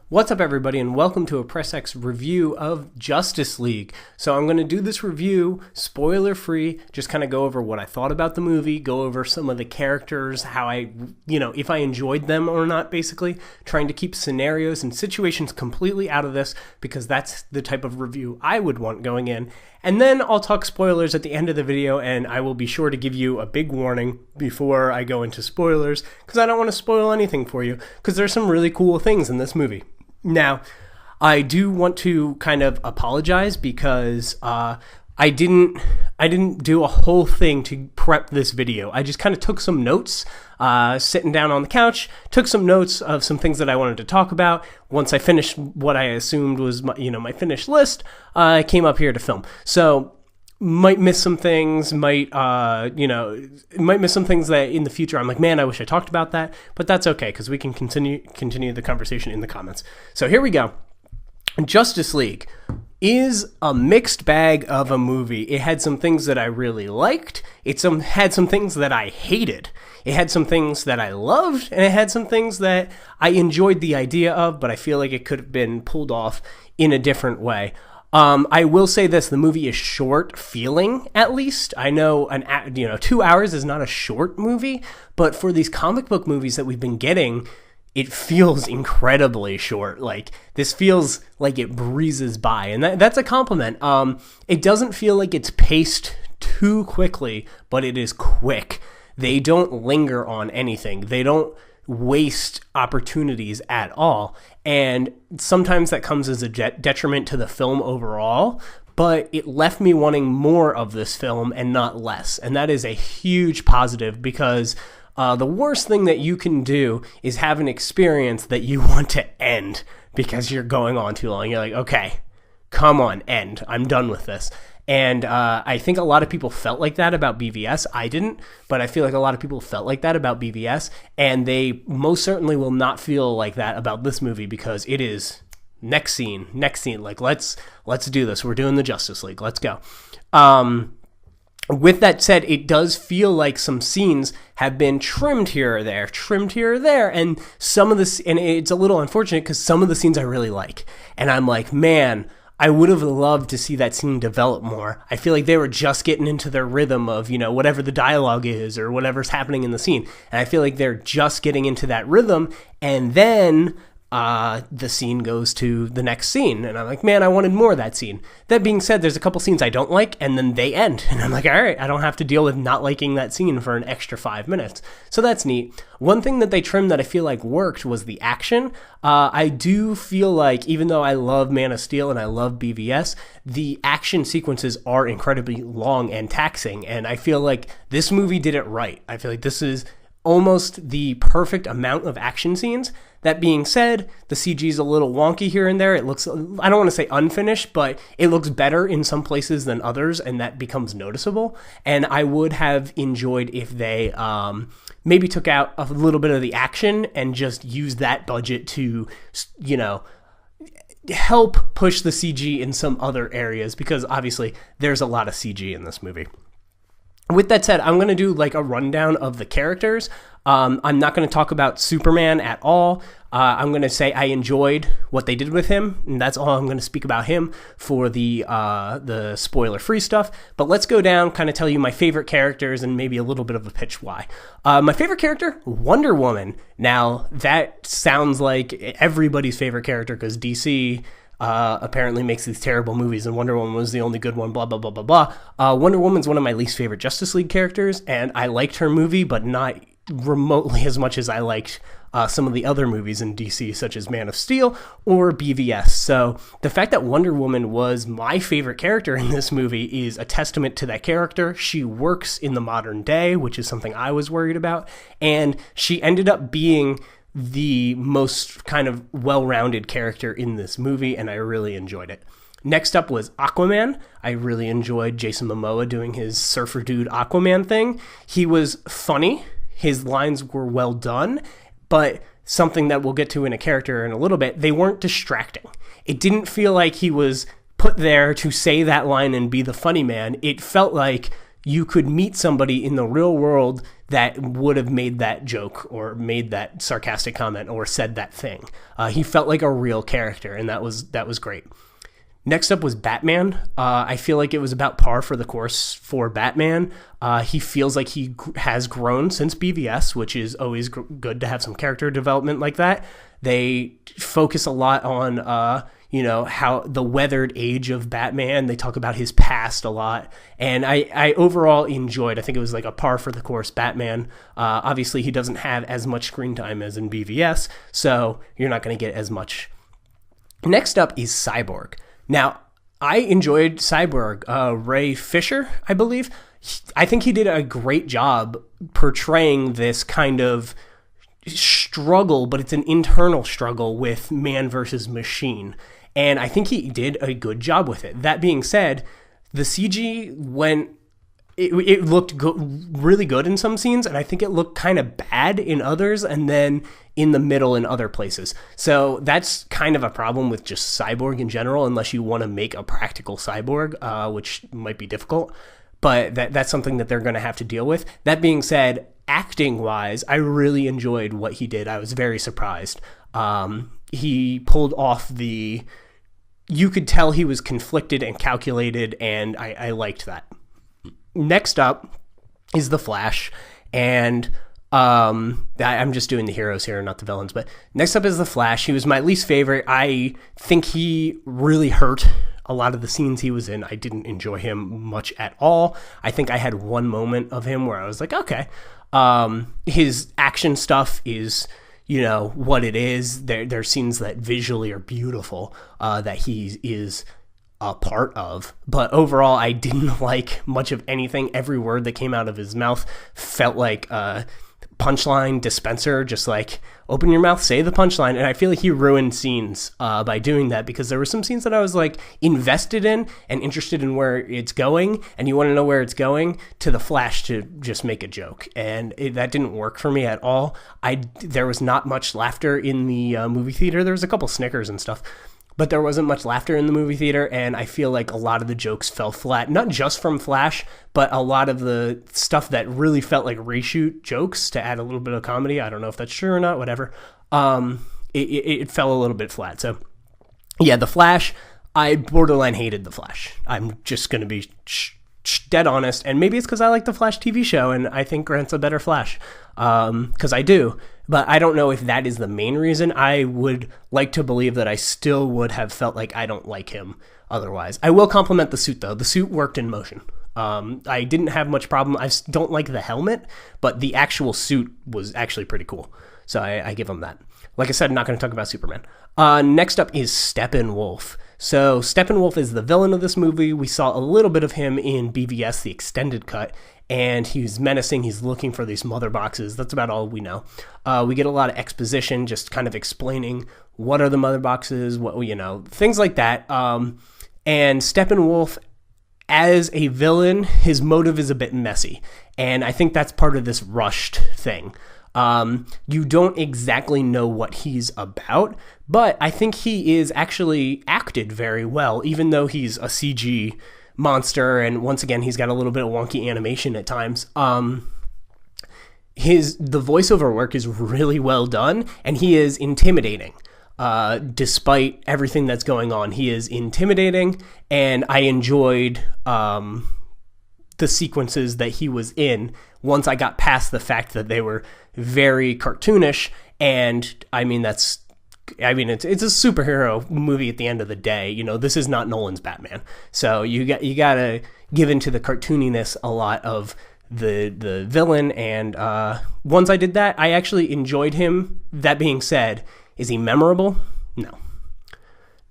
What's up, everybody, and welcome to a Press X review of Justice League. So I'm going to do this review spoiler-free, just kind of go over what I thought about the movie, go over some of the characters, how if I enjoyed them or not, basically, trying to keep scenarios and situations completely out of this, because that's the type of review I would want going in. And then I'll talk spoilers at the end of the video, and I will be sure to give you a big warning before I go into spoilers, because I don't want to spoil anything for you, because there's some really cool things in this movie. Now, I do want to kind of apologize because I didn't do a whole thing to prep this video. I just kind of took some notes, sitting down on the couch, took some notes of some things that I wanted to talk about. Once I finished what I assumed was my finished list, I came up here to film. So might miss some things, might miss some things that in the future I'm like, man, I wish I talked about that, but that's okay because we can continue the conversation in the comments. So here we go. Justice League is a mixed bag of a movie. It had some things that I really liked. It had some things that I hated. It had some things that I loved, and it had some things that I enjoyed the idea of, but I feel like it could have been pulled off in a different way. I will say this, the movie is short feeling, at least. I know 2 hours is not a short movie, but for these comic book movies that we've been getting, it feels incredibly short. Like, this feels like it breezes by, and that's a compliment. It doesn't feel like it's paced too quickly, but it is quick. They don't linger on anything. They don't waste opportunities at all, and sometimes that comes as a detriment to the film overall, but it left me wanting more of this film and not less, and that is a huge positive, because the worst thing that you can do is have an experience that you want to end because you're going on too long. You're like, okay, come on, end. I'm done with this. And I think a lot of people felt like that about BVS. I didn't, but I feel like a lot of people felt like that about BVS, and they most certainly will not feel like that about this movie, because it is next scene. Like, let's do this. We're doing the Justice League. Let's go. With that said, it does feel like some scenes have been trimmed here or there, and some of this, and it's a little unfortunate because some of the scenes I really like, and I'm like, man, I would have loved to see that scene develop more. I feel like they were just getting into their rhythm of, whatever the dialogue is or whatever's happening in the scene. And I feel like they're just getting into that rhythm. And then the scene goes to the next scene. And I'm like, man, I wanted more of that scene. That being said, there's a couple scenes I don't like, and then they end. And I'm like, all right, I don't have to deal with not liking that scene for an extra 5 minutes. So that's neat. One thing that they trimmed that I feel like worked was the action. I do feel like, even though I love Man of Steel and I love BVS, the action sequences are incredibly long and taxing. And I feel like this movie did it right. I feel like this is almost the perfect amount of action scenes. That being said, the CG is a little wonky here and there. It looks, I don't want to say unfinished, but it looks better in some places than others, and that becomes noticeable. And I would have enjoyed if they maybe took out a little bit of the action and just used that budget to, help push the CG in some other areas, because obviously there's a lot of CG in this movie. With that said, I'm going to do like a rundown of the characters. I'm not going to talk about Superman at all. I'm going to say I enjoyed what they did with him, and that's all I'm going to speak about him for the spoiler-free stuff. But let's go down, kind of tell you my favorite characters and maybe a little bit of a pitch why. My favorite character, Wonder Woman. Now, that sounds like everybody's favorite character because DC apparently makes these terrible movies, and Wonder Woman was the only good one, blah, blah, blah, blah, blah. Wonder Woman's one of my least favorite Justice League characters, and I liked her movie, but not remotely as much as I liked some of the other movies in DC, such as Man of Steel or BVS. So the fact that Wonder Woman was my favorite character in this movie is a testament to that character. She works in the modern day, which is something I was worried about, and she ended up being the most kind of well-rounded character in this movie, and I really enjoyed it. Next up was Aquaman. I really enjoyed Jason Momoa doing his surfer dude Aquaman thing. He was funny. His lines were well done, but something that we'll get to in a character in a little bit, they weren't distracting. It didn't feel like he was put there to say that line and be the funny man. It felt like you could meet somebody in the real world that would have made that joke or made that sarcastic comment or said that thing. He felt like a real character, and that was great. Next up was Batman. I feel like it was about par for the course for Batman. He feels like he has grown since BVS, which is always good to have some character development like that. They focus a lot on, how the weathered age of Batman. They talk about his past a lot. And I overall enjoyed, I think it was like a par for the course Batman. Obviously, he doesn't have as much screen time as in BVS, so you're not going to get as much. Next up is Cyborg. Now, I enjoyed Cyborg. Ray Fisher, I believe. I think he did a great job portraying this kind of struggle, but it's an internal struggle with man versus machine. And I think he did a good job with it. That being said, the CG it looked really good in some scenes, and I think it looked kind of bad in others, and then in the middle in other places. So that's kind of a problem with just Cyborg in general, unless you want to make a practical Cyborg, which might be difficult. But that's something that they're going to have to deal with. That being said, acting-wise, I really enjoyed what he did. I was very surprised. He pulled off you could tell he was conflicted and calculated, and I liked that. Next up is The Flash, and I'm just doing the heroes here, not the villains, but next up is The Flash. He was my least favorite. I think he really hurt a lot of the scenes he was in. I didn't enjoy him much at all. I think I had one moment of him where I was like, okay. His action stuff is, what it is. There are scenes that visually are beautiful, that he is a part of, but overall I didn't like much of anything. Every word that came out of his mouth felt like a punchline dispenser, just like, open your mouth, say the punchline. And I feel like he ruined scenes by doing that, because there were some scenes that I was like invested in and interested in where it's going, and you want to know where it's going, to The Flash to just make a joke, and that didn't work for me at all. There was not much laughter in the movie theater. There was a couple Snickers and stuff, but there wasn't much laughter in the movie theater, and I feel like a lot of the jokes fell flat, not just from Flash, but a lot of the stuff that really felt like reshoot jokes to add a little bit of comedy. I don't know if that's true or not, whatever. It fell a little bit flat. So, yeah, The Flash, I borderline hated The Flash. I'm just going to be dead honest, and maybe it's because I like the Flash TV show, and I think Grant's a better Flash, because I do. But I don't know if that is the main reason. I would like to believe that I still would have felt like I don't like him otherwise. I will compliment the suit, though. The suit worked in motion. I didn't have much problem. I don't like the helmet, but the actual suit was actually pretty cool. So I give him that. Like I said, I'm not going to talk about Superman. Next up is Steppenwolf. So Steppenwolf is the villain of this movie. We saw a little bit of him in BVS, the extended cut, and he's menacing. He's looking for these mother boxes. That's about all we know. We get a lot of exposition, just kind of explaining what are the mother boxes, things like that. And Steppenwolf, as a villain, his motive is a bit messy, and I think that's part of this rushed thing. You don't exactly know what he's about, but I think he is actually acted very well, even though he's a CG monster, and once again, he's got a little bit of wonky animation at times. The voiceover work is really well done, and he is intimidating. Despite everything that's going on, he is intimidating, and I enjoyed the sequences that he was in once I got past the fact that they were very cartoonish. And it's a superhero movie at the end of the day. This is not Nolan's Batman, so you gotta give into the cartooniness a lot of the villain. And once I did that, I actually enjoyed him. That being said, is he memorable? No.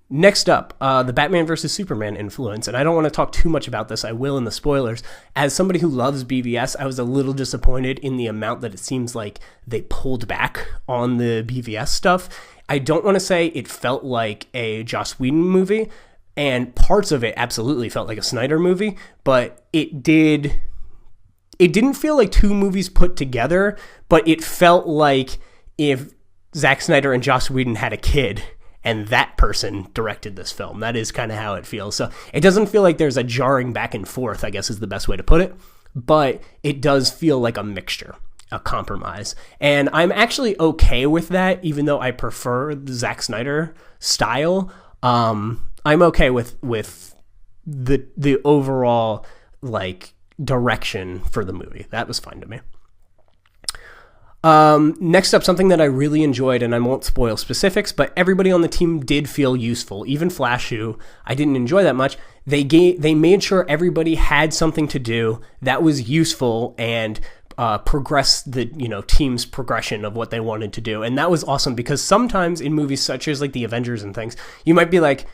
Next up, the Batman vs. Superman influence, and I don't want to talk too much about this. I will in the spoilers. As somebody who loves BVS, I was a little disappointed in the amount that it seems like they pulled back on the BVS stuff. I don't want to say it felt like a Joss Whedon movie, and parts of it absolutely felt like a Snyder movie, but it didn't feel like two movies put together, but it felt like if Zack Snyder and Joss Whedon had a kid, and that person directed this film. That is kind of how it feels. So it doesn't feel like there's a jarring back and forth, I guess is the best way to put it. but it does feel like a mixture, a compromise. And I'm actually okay with that, even though I prefer the Zack Snyder style. I'm okay with the overall like direction for the movie. That was fine to me. Next up, something that I really enjoyed, and I won't spoil specifics, but everybody on the team did feel useful. Even Flash, who I didn't enjoy that much, they made sure everybody had something to do that was useful and progress the team's progression of what they wanted to do. And that was awesome, because sometimes in movies such as like the Avengers and things, you might be like,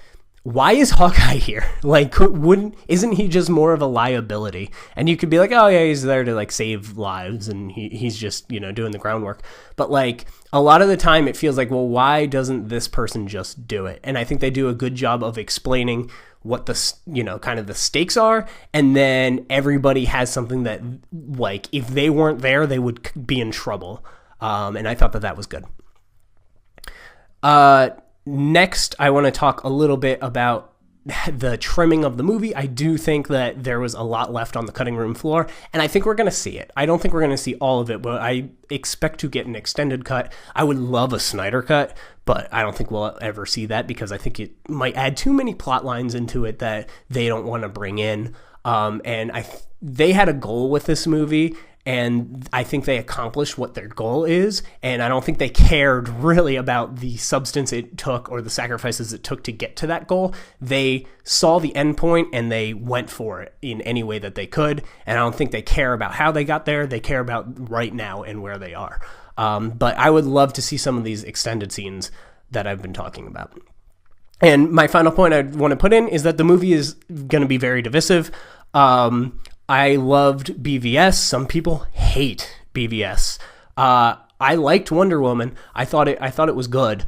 why is Hawkeye here? Like, isn't he just more of a liability? And you could be like, oh yeah, he's there to like save lives, and he's just doing the groundwork. But like a lot of the time, it feels like, well, why doesn't this person just do it? And I think they do a good job of explaining what the kind of the stakes are, and then everybody has something that, like, if they weren't there, they would be in trouble. And I thought that was good. Next, I want to talk a little bit about the trimming of the movie. I do think that there was a lot left on the cutting room floor, and I think we're going to see it. I don't think we're going to see all of it, but I expect to get an extended cut. I would love a Snyder cut, but I don't think we'll ever see that, because I think it might add too many plot lines into it that they don't want to bring in. And they had a goal with this movie, and I think they accomplished what their goal is, and I don't think they cared really about the substance it took or the sacrifices it took to get to that goal. They saw the end point and they went for it in any way that they could, and I don't think they care about how they got there. They care about right now and where they are. But I would love to see some of these extended scenes that I've been talking about. And my final point I want to put in is that the movie is going to be very divisive. I loved BVS. Some people hate BVS. I liked Wonder Woman. I thought it was good.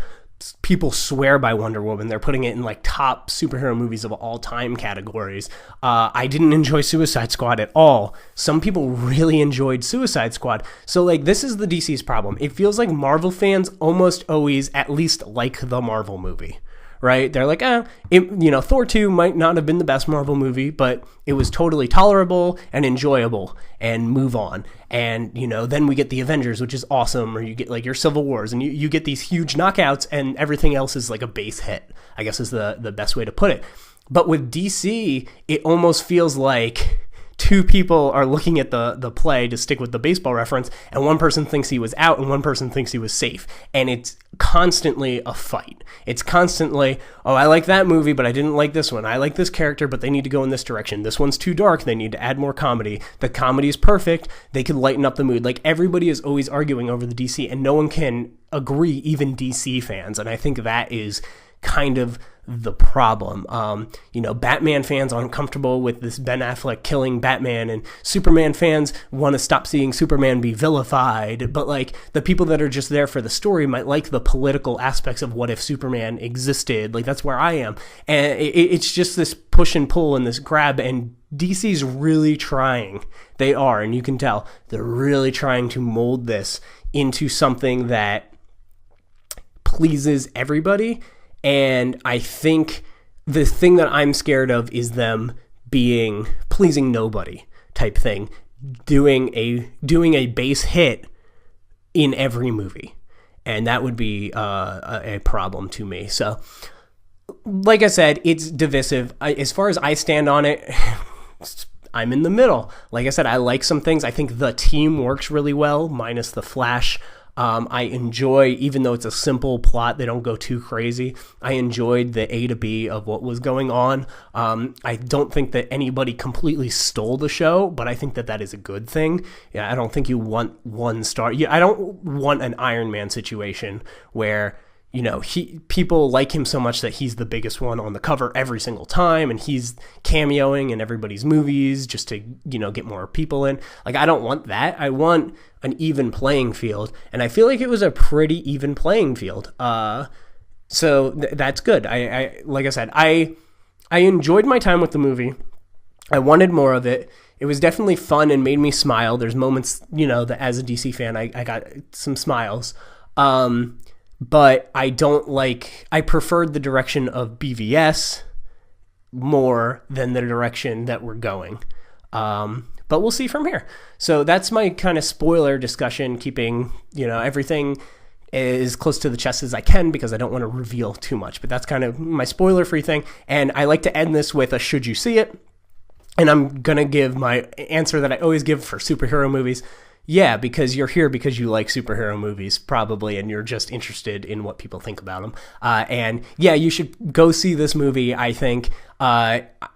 People swear by Wonder Woman. They're putting it in like top superhero movies of all time categories. I didn't enjoy Suicide Squad at all. Some people really enjoyed Suicide Squad. So like, this is the DC's problem. It feels like Marvel fans almost always at least like the Marvel movie. Right? They're like, Thor 2 might not have been the best Marvel movie, but it was totally tolerable and enjoyable, and move on. And, then we get the Avengers, which is awesome, or you get like your Civil Wars, and you get these huge knockouts, and everything else is like a base hit, I guess is the best way to put it. But with DC, it almost feels like two people are looking at the play, to stick with the baseball reference, and one person thinks he was out and one person thinks he was safe. And it's constantly a fight. It's constantly, oh, I like that movie, but I didn't like this one. I like this character, but they need to go in this direction. This one's too dark. They need to add more comedy. The comedy is perfect. They could lighten up the mood. Like, everybody is always arguing over the DC, and no one can agree, even DC fans. And I think that is kind of the problem. Batman fans aren't comfortable with this Ben Affleck killing Batman, and Superman fans want to stop seeing Superman be vilified. But like, the people that are just there for the story might like the political aspects of what if Superman existed. Like, that's where I am. And it's just this push and pull and this grab, and DC's really trying. They are, and you can tell they're really trying to mold this into something that pleases everybody. And I think the thing that I'm scared of is them being pleasing nobody type thing, doing a base hit in every movie, and that would be a problem to me. So, like I said, it's divisive. As far as I stand on it, I'm in the middle. Like I said, I like some things. I think the team works really well, minus the Flash. I enjoy, even though it's a simple plot, they don't go too crazy. I enjoyed the A to B of what was going on. I don't think that anybody completely stole the show, but I think that is a good thing. Yeah, I don't think you want one star. Yeah, I don't want an Iron Man situation where, people like him so much that he's the biggest one on the cover every single time, and he's cameoing in everybody's movies just to, get more people in. Like, I don't want that. I want an even playing field, and I feel like it was a pretty even playing field. So that's good. I like I said, I enjoyed my time with the movie. I wanted more of it. It was definitely fun and made me smile. There's moments, that as a DC fan, I got some smiles. But I preferred the direction of BVS more than the direction that we're going. But we'll see from here. So that's my kind of spoiler discussion, keeping, everything as close to the chest as I can because I don't want to reveal too much. But that's kind of my spoiler-free thing. And I like to end this with a should you see it? And I'm going to give my answer that I always give for superhero movies. Yeah, because you're here because you like superhero movies, probably, and you're just interested in what people think about them. And yeah, you should go see this movie, I think.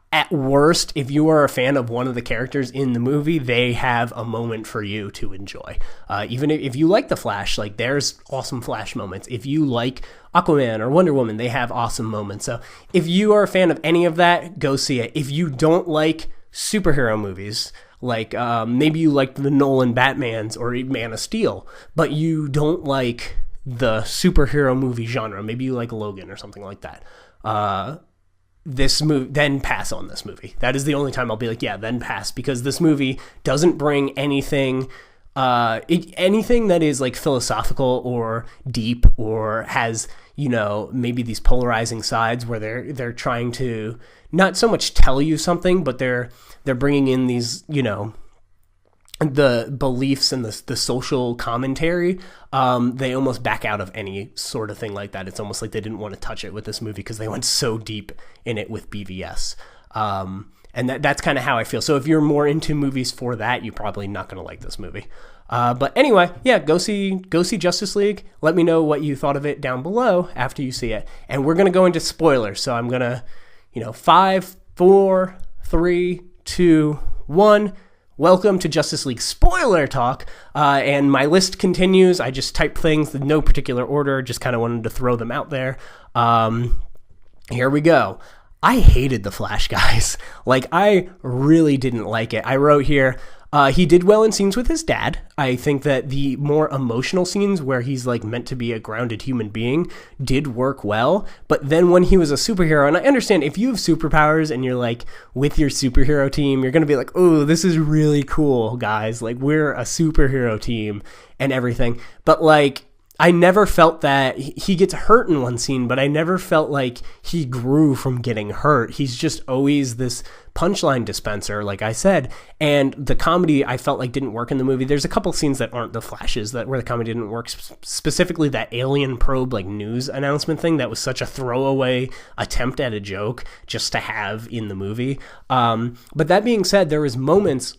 At worst, if you are a fan of one of the characters in the movie, they have a moment for you to enjoy. Even if you like The Flash, like there's awesome Flash moments. If you like Aquaman or Wonder Woman, they have awesome moments. So if you are a fan of any of that, go see it. If you don't like superhero movies, like maybe you like the Nolan Batmans or Man of Steel, but you don't like the superhero movie genre, maybe you like Logan or something like that, this movie, then pass on this movie. That is the only time I'll be like, yeah, then pass, because this movie doesn't bring anything anything that is like philosophical or deep or has, maybe these polarizing sides where they're trying to not so much tell you something, but they're bringing in these, the beliefs and the social commentary. They almost back out of any sort of thing like that. It's almost like they didn't want to touch it with this movie because they went so deep in it with BVS. And that's kind of how I feel. So if you're more into movies for that, you're probably not going to like this movie. But anyway, yeah, go see Justice League. Let me know what you thought of it down below after you see it. And we're going to go into spoilers. So I'm going to, 5, 4, 3, 2, 1. Welcome to Justice League spoiler talk. And my list continues. I just type things in no particular order. Just kind of wanted to throw them out there. Here we go. I hated The Flash, guys. Like, I really didn't like it. I wrote here, he did well in scenes with his dad. I think that the more emotional scenes where he's like meant to be a grounded human being did work well. But then when he was a superhero, and I understand if you have superpowers and you're like with your superhero team, you're going to be like, oh, this is really cool, guys. Like, we're a superhero team and everything. But like, I never felt that he gets hurt in one scene, but I never felt like he grew from getting hurt. He's just always this punchline dispenser, like I said. And the comedy I felt like didn't work in the movie. There's a couple scenes that aren't the Flashes where the comedy didn't work. Specifically that alien probe like news announcement thing that was such a throwaway attempt at a joke just to have in the movie. But that being said, there was moments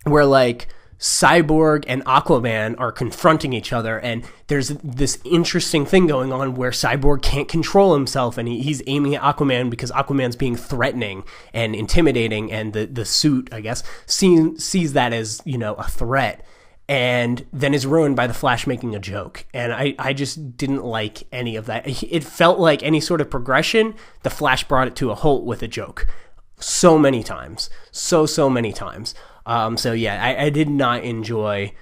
where like Cyborg and Aquaman are confronting each other, and there's this interesting thing going on where Cyborg can't control himself, and he's aiming at Aquaman because Aquaman's being threatening and intimidating, and the suit, I guess, sees that as, a threat, and then is ruined by the Flash making a joke. And I just didn't like any of that. It felt like any sort of progression, the Flash brought it to a halt with a joke. So many times. So many times. So yeah, I did not enjoy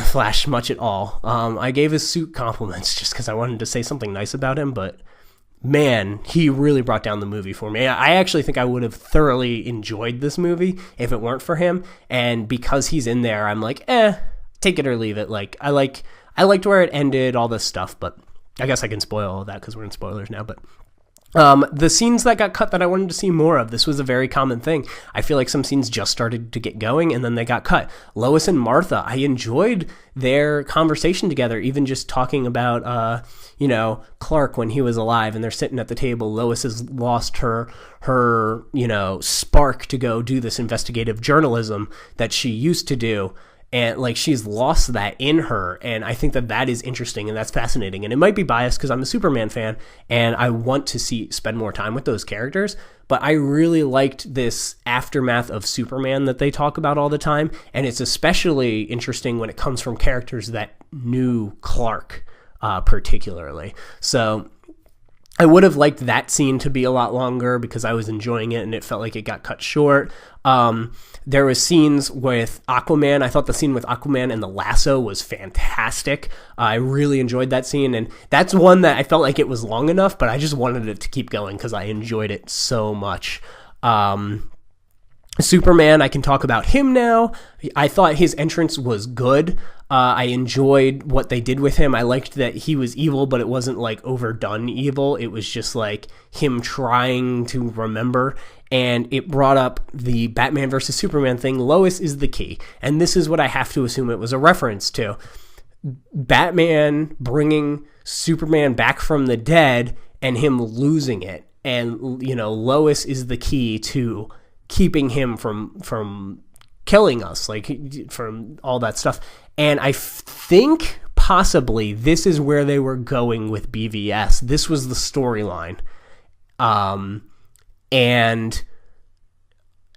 Flash much at all. I gave his suit compliments just because I wanted to say something nice about him, but man, he really brought down the movie for me. I actually think I would have thoroughly enjoyed this movie if it weren't for him, and because he's in there, I'm like, take it or leave it. Like, I liked where it ended, all this stuff, but I guess I can spoil all that because we're in spoilers now, but the scenes that got cut that I wanted to see more of, this was a very common thing. I feel like some scenes just started to get going and then they got cut. Lois and Martha, I enjoyed their conversation together, even just talking about, Clark when he was alive and they're sitting at the table. Lois has lost her spark to go do this investigative journalism that she used to do. And like, she's lost that in her, and I think that is interesting and that's fascinating. And it might be biased because I'm a Superman fan and I want to spend more time with those characters, but I really liked this aftermath of Superman that they talk about all the time, and it's especially interesting when it comes from characters that knew Clark particularly. So I would have liked that scene to be a lot longer because I was enjoying it and it felt like it got cut short. There was scenes with Aquaman. I thought the scene with Aquaman and the lasso was fantastic. I really enjoyed that scene, and that's one that I felt like it was long enough, but I just wanted it to keep going because I enjoyed it so much. Superman, I can talk about him now. I thought his entrance was good. I enjoyed what they did with him. I liked that he was evil, but it wasn't like overdone evil. It was just like him trying to remember. And it brought up the Batman versus Superman thing. Lois is the key. And this is what I have to assume it was a reference to. Batman bringing Superman back from the dead and him losing it. And, you know, Lois is the key to keeping him from killing us, like from all that stuff. And I think possibly this is where they were going with BVS. This was the storyline. And,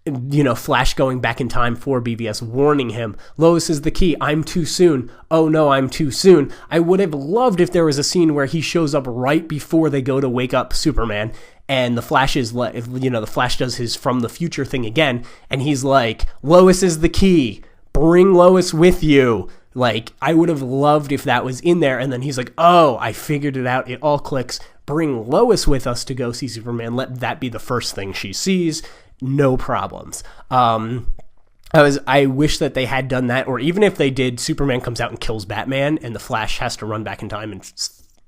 you know, Flash going back in time for BVS, warning him, Lois is the key. I'm too soon. Oh no, I'm too soon. I would have loved if there was a scene where he shows up right before they go to wake up Superman, and the Flash is, you know, the Flash does his from the future thing again, and he's like, Lois is the key. Bring Lois with you. Like, I would have loved if that was in there, and then he's like, oh, I figured it out. It all clicks. Bring Lois with us to go see Superman. Let that be the first thing she sees. No problems. I wish that they had done that, or even if they did, Superman comes out and kills Batman, and the Flash has to run back in time and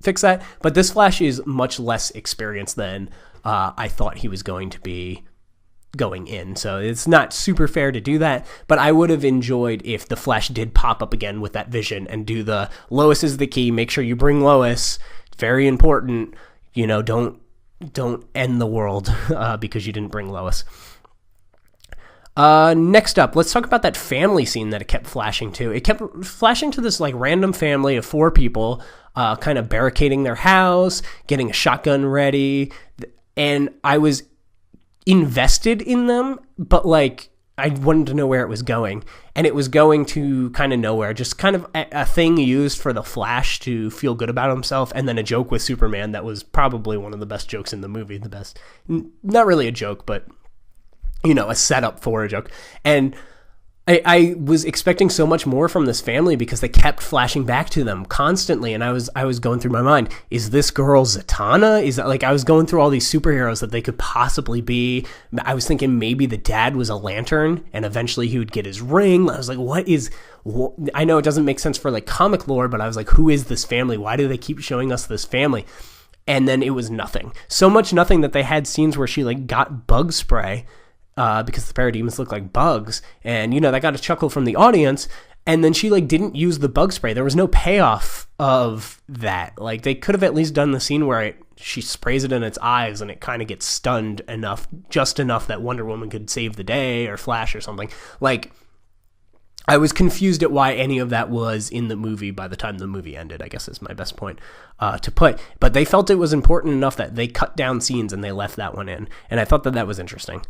fix that. But this Flash is much less experienced than I thought he was going to be going in. So it's not super fair to do that, but I would have enjoyed if the Flash did pop up again with that vision and do the Lois is the key. Make sure you bring Lois. Very important. You know, don't end the world because you didn't bring Lois. Next up, let's talk about that family scene that it kept flashing to. It kept flashing to this like random family of 4 people, kind of barricading their house, getting a shotgun ready, and I was invested in them, but like I wanted to know where it was going, and it was going to kind of nowhere, just kind of a thing used for the Flash to feel good about himself, and then a joke with Superman that was probably one of the best jokes in the movie. The best, not really a joke, but you know, a setup for a joke. And I was expecting so much more from this family because they kept flashing back to them constantly, and I was going through my mind, is this girl Zatanna? Is that, like, I was going through all these superheroes that they could possibly be. I was thinking maybe the dad was a Lantern, and eventually he would get his ring. I was like, I know it doesn't make sense for like comic lore, but I was like, who is this family? Why do they keep showing us this family? And then it was nothing. So much nothing that they had scenes where she like got bug spray, because the parademons look like bugs, and you know that got a chuckle from the audience. And then she like didn't use the bug spray. There was no payoff of that. Like, they could have at least done the scene where she sprays it in its eyes and it kind of gets stunned enough, just enough that Wonder Woman could save the day, or Flash or something. Like, I was confused at why any of that was in the movie by the time the movie ended, I guess is my best point to put. But they felt it was important enough that they cut down scenes and they left that one in. And I thought that was interesting.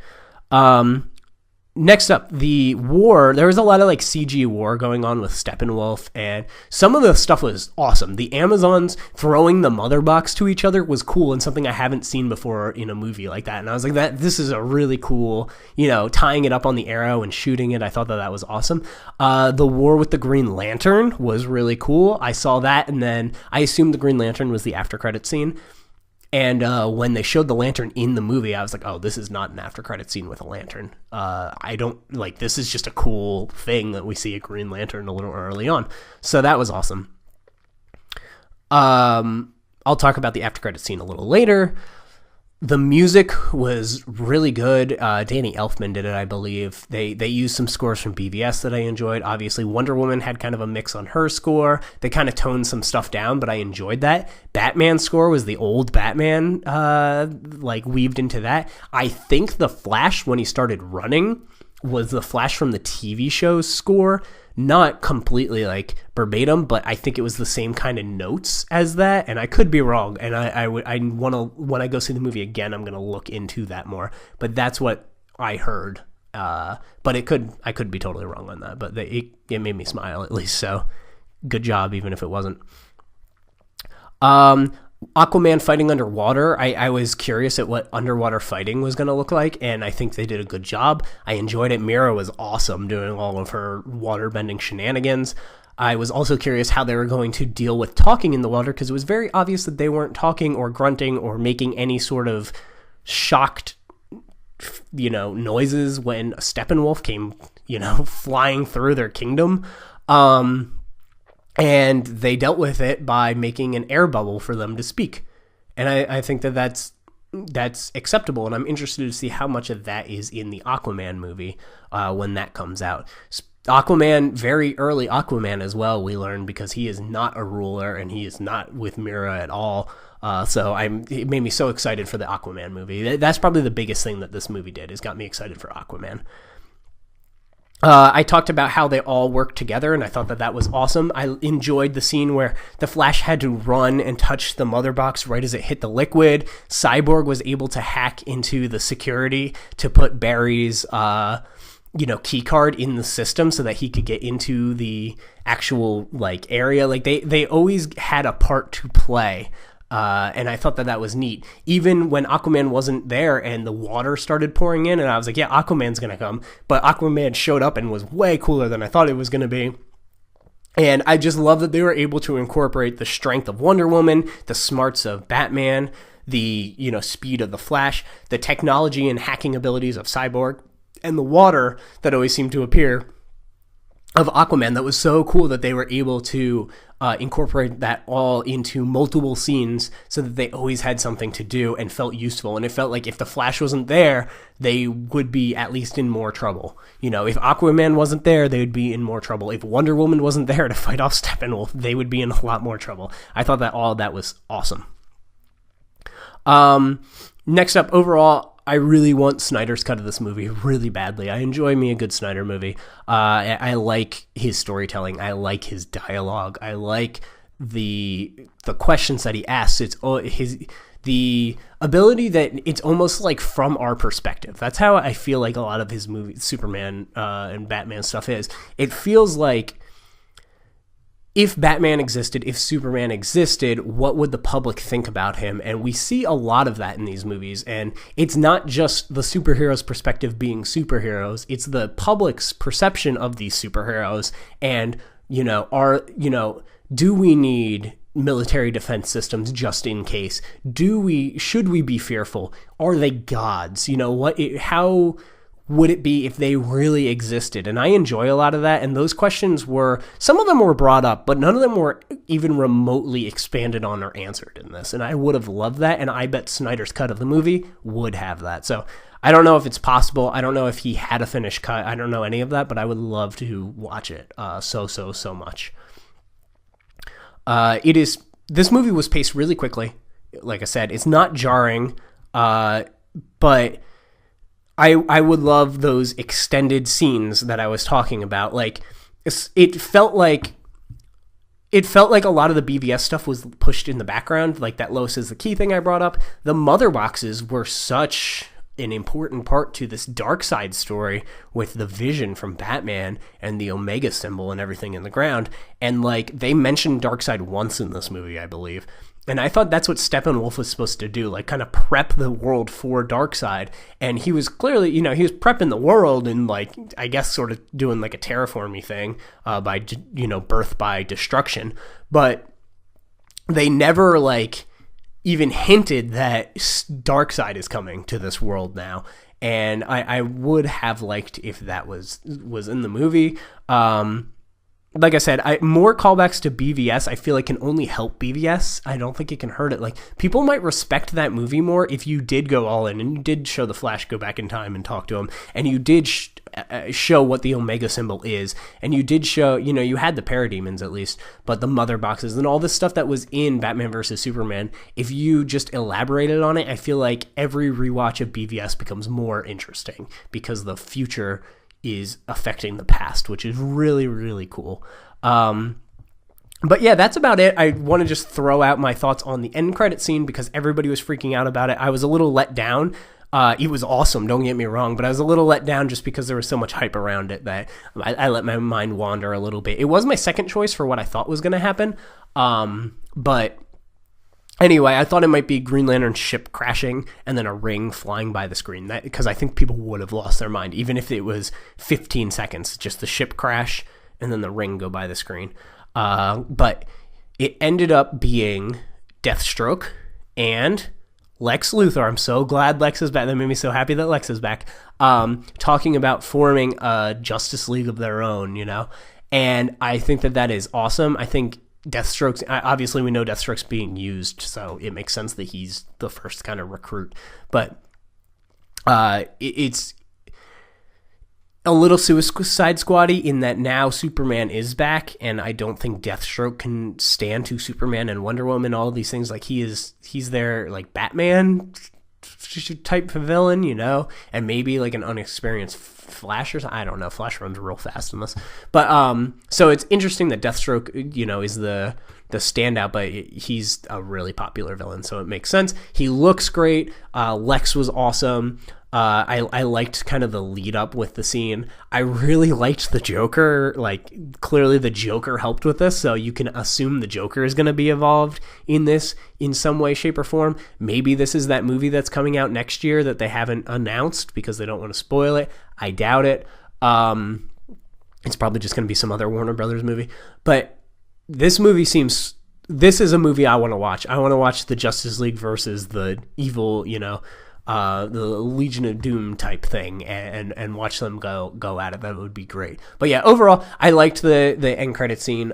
Next up, the war. There was a lot of like CG war going on with Steppenwolf, and some of the stuff was awesome. The Amazons throwing the mother box to each other was cool, and something I haven't seen before in a movie like that. And I was like, this is a really cool, you know, tying it up on the arrow and shooting it. I thought that was awesome. The war with the Green Lantern was really cool. I saw that, and then I assumed the Green Lantern was the after credit scene. And when they showed the lantern in the movie, I was like, oh, this is not an after credit scene with a lantern. I don't like, this is just a cool thing that we see a Green Lantern a little early on. So that was awesome. I'll talk about the after credit scene a little later. The music was really good. Danny Elfman did it, I believe. They used some scores from BVS that I enjoyed. Obviously, Wonder Woman had kind of a mix on her score. They kind of toned some stuff down, but I enjoyed that. Batman's score was the old Batman, like weaved into that. I think the Flash, when he started running, was the Flash from the TV show's score. Not completely like verbatim, but I think it was the same kind of notes as that, and I could be wrong. And I want to, when I go see the movie again, I'm going to look into that more. But that's what I heard. But I could be totally wrong on that. But it made me smile at least. So good job, even if it wasn't. Aquaman fighting underwater. I was curious at what underwater fighting was going to look like, and I think they did a good job. I enjoyed it. Mira was awesome doing all of her water-bending shenanigans. I was also curious how they were going to deal with talking in the water, because it was very obvious that they weren't talking or grunting or making any sort of shocked, you know, noises when a Steppenwolf came, you know, flying through their kingdom. And they dealt with it by making an air bubble for them to speak. And I think that that's acceptable, and I'm interested to see how much of that is in the Aquaman movie when that comes out. Aquaman, very early Aquaman as well, we learned, because he is not a ruler and he is not with Mira at all. So it made me so excited for the Aquaman movie. That's probably the biggest thing that this movie did, is got me excited for Aquaman. I talked about how they all worked together, and I thought that was awesome. I enjoyed the scene where the Flash had to run and touch the mother box right as it hit the liquid. Cyborg was able to hack into the security to put Barry's key card in the system so that he could get into the actual area. They always had a part to play. And I thought that was neat. Even when Aquaman wasn't there and the water started pouring in, and I was like, yeah, Aquaman's going to come. But Aquaman showed up and was way cooler than I thought it was going to be. And I just love that they were able to incorporate the strength of Wonder Woman, the smarts of Batman, the speed of the Flash, the technology and hacking abilities of Cyborg, and the water that always seemed to appear of Aquaman. That was so cool that they were able to incorporate that all into multiple scenes so that they always had something to do and felt useful. And it felt like if the Flash wasn't there, they would be at least in more trouble. If Aquaman wasn't there, they would be in more trouble. If Wonder Woman wasn't there to fight off Steppenwolf, they would be in a lot more trouble. I thought that all of that was awesome. Next up, overall, I really want Snyders Cut of this movie really badly. I enjoy me a good Snyder movie. I like his storytelling. I like his dialogue. I like the questions that he asks. It's the ability that it's almost like from our perspective. That's how I feel like a lot of his movies, Superman and Batman stuff is. It feels like if Batman existed, if Superman existed, what would the public think about him? And we see a lot of that in these movies. And it's not just the superheroes' perspective being superheroes. It's the public's perception of these superheroes. And, do we need military defense systems just in case? Should we be fearful? Are they gods? How would it be if they really existed? And I enjoy a lot of that. And those questions some of them were brought up, but none of them were even remotely expanded on or answered in this. And I would have loved that. And I bet Snyder's cut of the movie would have that. So I don't know if it's possible. I don't know if he had a finished cut. I don't know any of that, but I would love to watch it so much. This movie was paced really quickly. Like I said, it's not jarring, but I would love those extended scenes that I was talking about. It felt like a lot of the BVS stuff was pushed in the background, like that Lois is the key thing I brought up. The mother boxes were such an important part to this Darkseid story with the vision from Batman and the Omega symbol and everything in the ground. And they mentioned Darkseid once in this movie, I believe. And I thought that's what Steppenwolf was supposed to do, kind of prep the world for Darkseid. And he was clearly, he was prepping the world and, I guess sort of doing a terraformy thing by, birth by destruction. But they never, even hinted that Darkseid is coming to this world now. And I would have liked if that was in the movie. Like I said, more callbacks to BVS I feel like can only help BVS. I don't think it can hurt it. People might respect that movie more if you did go all in and you did show the Flash go back in time and talk to him, and you did show what the Omega symbol is, and you did show, you had the parademons at least, but the mother boxes and all this stuff that was in Batman vs. Superman, if you just elaborated on it, I feel like every rewatch of BVS becomes more interesting because the future is affecting the past, which is really, really cool. But yeah, that's about it. I want to just throw out my thoughts on the end credit scene because everybody was freaking out about it. I was a little let down. It was awesome, don't get me wrong, but I was a little let down just because there was so much hype around it that I let my mind wander a little bit. It was my second choice for what I thought was going to happen. But anyway, I thought it might be Green Lantern's ship crashing and then a ring flying by the screen, because I think people would have lost their mind, even if it was 15 seconds, just the ship crash and then the ring go by the screen. But it ended up being Deathstroke and Lex Luthor. I'm so glad Lex is back. That made me so happy that Lex is back. Talking about forming a Justice League of their own, And I think that is awesome. I think Deathstroke's, obviously we know Deathstroke's being used, so it makes sense that he's the first kind of recruit. But it's a little Suicide Squad-y in that now Superman is back, and I don't think Deathstroke can stand to Superman and Wonder Woman, all these things. Like, he's their, like, Batman type villain, you know, and maybe like an unexperienced Flash or something. I don't know. Flash runs real fast in this, but so it's interesting that Deathstroke, you know, is the standout, but he's a really popular villain, so it makes sense. He looks great. Lex was awesome. I liked kind of the lead up with the scene. I really liked the Joker. Like, clearly the Joker helped with this, so you can assume the Joker is going to be involved in this in some way, shape, or form. Maybe this is that movie that's coming out next year that they haven't announced because they don't want to spoil it. I doubt it. It's probably just going to be some other Warner Brothers movie. But this movie seems... This is a movie I want to watch. I want to watch the Justice League versus the evil, you know, the Legion of Doom type thing, and watch them go at it. That would be great. But yeah, overall, I liked the end credit scene.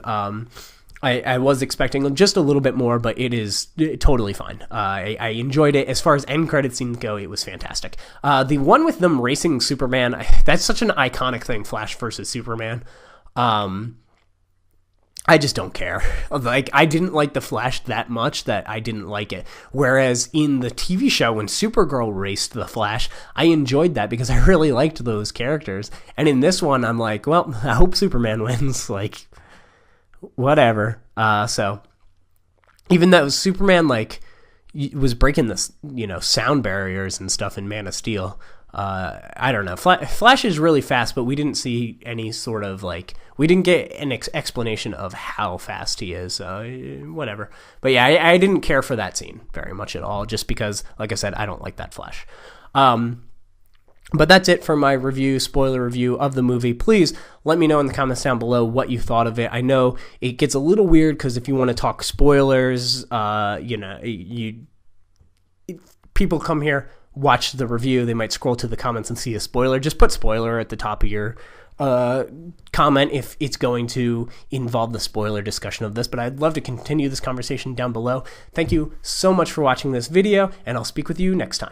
I was expecting just a little bit more, but it is totally fine. I enjoyed it. As far as end credit scenes go, it was fantastic. The one with them racing Superman, that's such an iconic thing, Flash versus Superman. I just don't care. Like, I didn't like the Flash that much that I didn't like it. Whereas in the TV show, when Supergirl raced the Flash, I enjoyed that because I really liked those characters. And in this one, I'm like, well, I hope Superman wins. Like, whatever. So even though Superman, like, was breaking this, you know, sound barriers and stuff in Man of Steel, I don't know. Flash is really fast, but we didn't see any sort of, like, we didn't get an explanation of how fast he is. Whatever. But yeah, I didn't care for that scene very much at all, just because, like I said, I don't like that Flash. But that's it for my spoiler review of the movie. Please let me know in the comments down below what you thought of it. I know it gets a little weird because if you want to talk spoilers, you know, people come here, watch the review, they might scroll to the comments and see a spoiler. Just put spoiler at the top of your comment if it's going to involve the spoiler discussion of this, but I'd love to continue this conversation down below. Thank you so much for watching this video, and I'll speak with you next time.